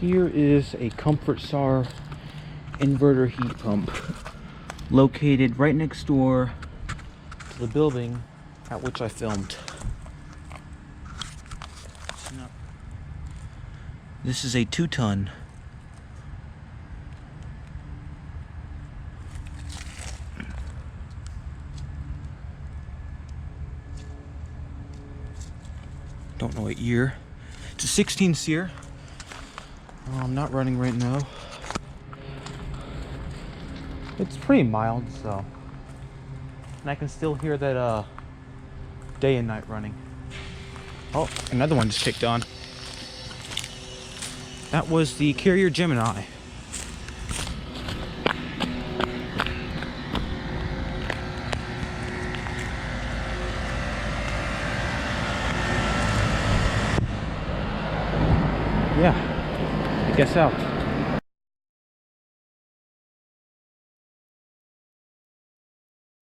Here is a Comfortstar Inverter heat pump located right next door to the building at which I filmed. This is a 2-ton. Don't know what year. It's a 16 SEER. I'm not running right now. It's pretty mild, so. And I can still hear that day and night running. Oh, another one just kicked on. That was the Carrier Gemini. Yeah, I guess out.